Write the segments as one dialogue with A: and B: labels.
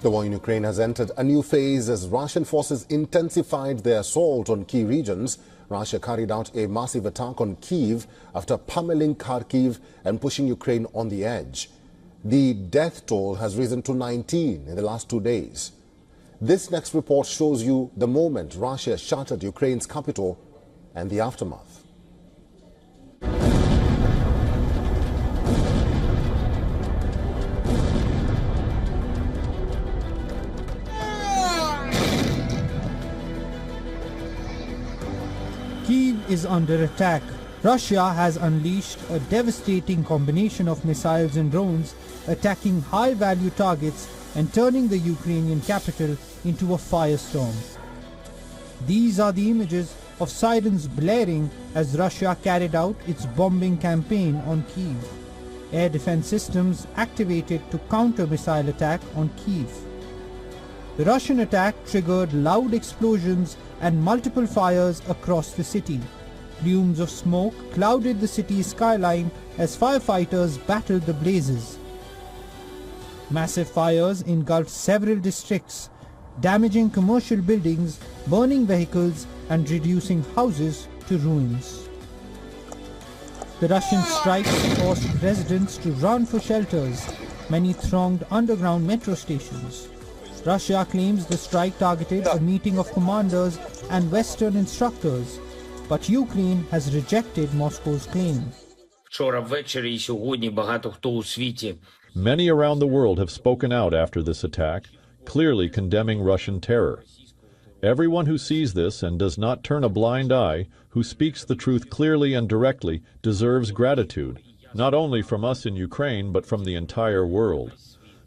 A: The war in Ukraine has entered a new phase as Russian forces intensified their assault on key regions. Russia carried out a massive attack on Kyiv after pummeling Kharkiv and pushing Ukraine on the edge. The death toll has risen to 19 in the last 2 days. This next report shows you the moment Russia shattered Ukraine's capital and the aftermath.
B: Kyiv is under attack. Russia has unleashed a devastating combination of missiles and drones, attacking high-value targets and turning the Ukrainian capital into a firestorm. These are the images of sirens blaring as Russia carried out its bombing campaign on Kyiv. Air defense systems activated to counter missile attack on Kyiv. The Russian attack triggered loud explosions and multiple fires across the city. Plumes of smoke clouded the city's skyline as firefighters battled the blazes. Massive fires engulfed several districts, damaging commercial buildings, burning vehicles, and reducing houses to ruins. The Russian strikes forced residents to run for shelters. Many thronged underground metro stations. Russia claims the strike targeted a meeting of commanders and Western instructors, but Ukraine has rejected Moscow's claim.
C: Many around the world have spoken out after this attack, clearly condemning Russian terror. Everyone who sees this and does not turn a blind eye, who speaks the truth clearly and directly, deserves gratitude, not only from us in Ukraine, but from the entire world.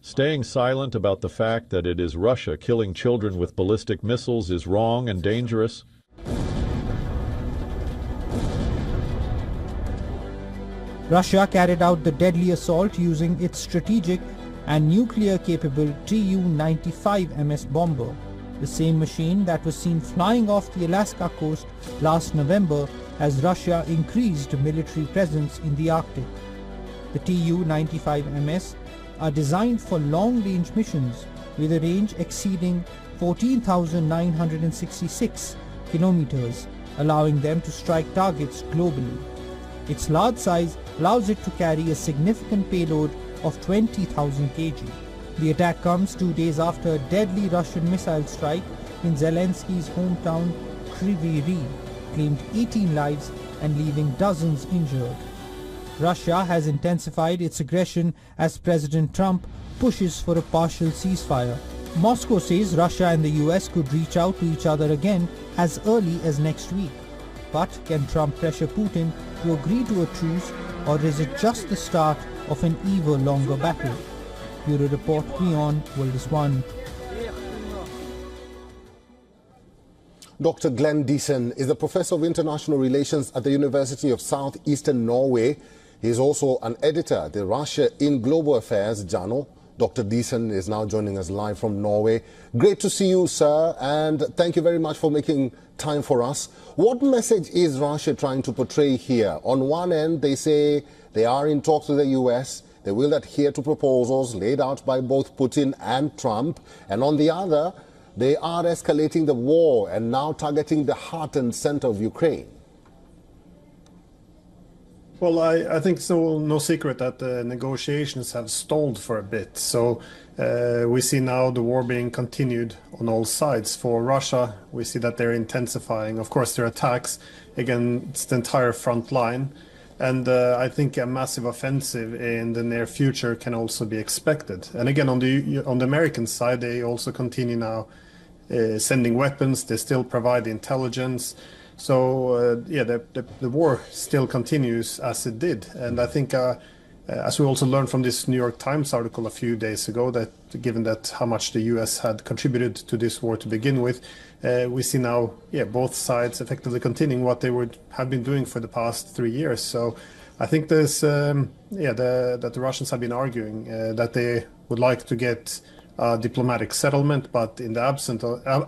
C: Staying silent about the fact that it is Russia killing children with ballistic missiles is wrong and dangerous.
B: Russia carried out the deadly assault using its strategic and nuclear-capable Tu-95 bomber, the same machine that was seen flying off the Alaska coast last November as Russia increased military presence in the Arctic. The Tu-95 are designed for long-range missions with a range exceeding 14,966 kilometers, allowing them to strike targets globally. Its large size allows it to carry a significant payload of 20,000 kg. The attack comes 2 days after a deadly Russian missile strike in Zelensky's hometown Kryvyi Rih claimed 18 lives and leaving dozens injured. Russia has intensified its aggression as President Trump pushes for a partial ceasefire. Moscow says Russia and the US could reach out to each other again as early as next week. But can Trump pressure Putin to agree to a truce, or is it just the start of an even longer battle? Bureau Report, WION World is One.
A: Dr. Glenn Deason is a professor of international relations at the University of Southeastern Norway. He is also an editor at the Russia in Global Affairs journal. Dr. Deason is now joining us live from Norway. Great to see you, sir, and thank you very much for making time for us. What message is Russia trying to portray here? On one end, they say they are in talks with the US. They will adhere to proposals laid out by both Putin and Trump. And on the other, they are escalating the war and now targeting the heart and center of Ukraine.
D: Well, I think it's no secret that the negotiations have stalled for a bit. So we see now the war being continued on all sides. For Russia, we see that they're intensifying, of course, their attacks against the entire front line. And I think a massive offensive in the near future can also be expected. And again, on the American side, they also continue now sending weapons. They still provide intelligence. So the war still continues as it did. And I think, as we also learned from this New York Times article a few days ago, that given that how much the US had contributed to this war to begin with, we see now, both sides effectively continuing what they have been doing for the past 3 years. So I think there's, that the Russians have been arguing that they would like to get a diplomatic settlement, but in the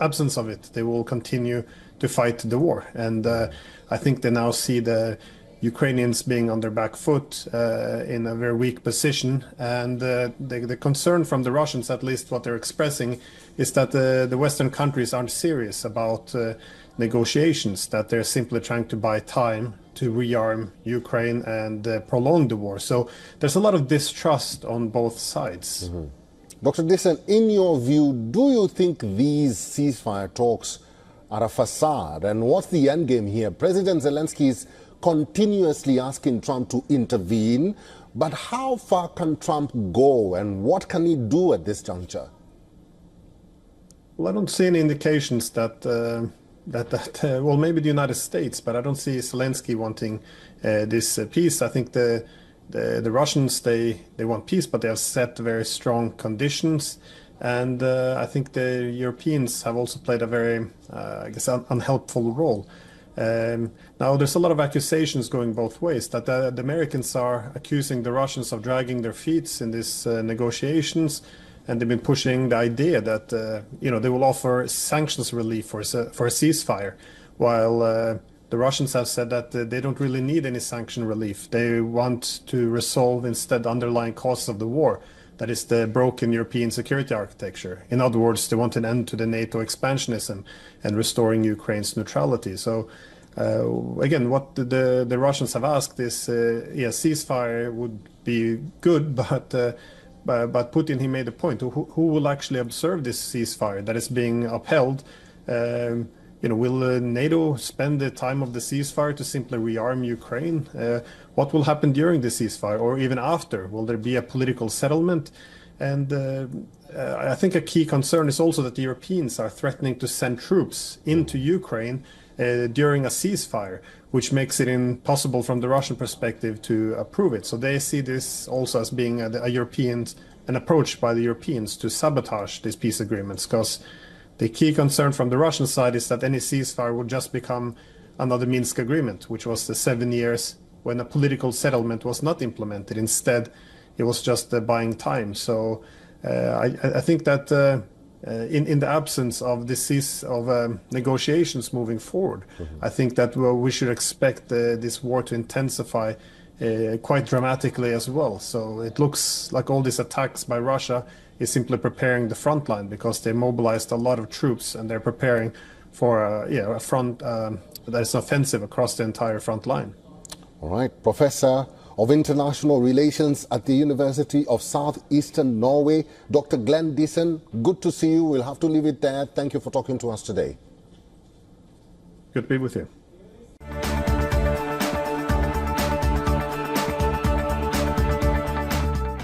D: absence of it, they will continue to fight the war. And I think they now see the Ukrainians being on their back foot in a very weak position. And the concern from the Russians, at least what they're expressing, is that the Western countries aren't serious about negotiations, that they're simply trying to buy time to rearm Ukraine and prolong the war. So there's a lot of distrust on both sides.
A: Mm-hmm. Dr. Dissen, in your view, do you think these ceasefire talks are a facade? And what's the end game here? President Zelensky is continuously asking Trump to intervene, but how far can Trump go and what can he do at this juncture?
D: Well, I don't see any indications that well, maybe the United States, but I don't see Zelensky wanting this peace. I think the Russians, they want peace, but they have set very strong conditions. And I think the Europeans have also played a very, I guess, unhelpful role. Now, there's a lot of accusations going both ways, that the Americans are accusing the Russians of dragging their feet in these negotiations, and they've been pushing the idea that they will offer sanctions relief for a ceasefire, while the Russians have said that they don't really need any sanction relief. They want to resolve instead the underlying causes of the war, that is the broken European security architecture. In other words, they want an end to the NATO expansionism and restoring Ukraine's neutrality. So again, what the Russians have asked is, ceasefire would be good, but Putin, he made a point. Who will actually observe this ceasefire that is being upheld? Will NATO spend the time of the ceasefire to simply rearm Ukraine? What will happen during the ceasefire or even after? Will there be a political settlement? And I think a key concern is also that the Europeans are threatening to send troops into Ukraine during a ceasefire, which makes it impossible from the Russian perspective to approve it. So they see this also as being an approach by the Europeans to sabotage these peace agreements, because the key concern from the Russian side is that any ceasefire would just become another Minsk agreement, which was the 7 years when a political settlement was not implemented. Instead, it was just buying time. So I think that in the absence of negotiations moving forward, I think that we should expect this war to intensify quite dramatically as well. So it looks like all these attacks by Russia is simply preparing the front line, because they mobilized a lot of troops and they're preparing for a front that is offensive across the entire front line.
A: All right, Professor of International Relations at the University of Southeastern Norway, Dr. Glenn Dissen, good to see you. We'll have to leave it there. Thank you for talking to us today.
D: Good to be with you.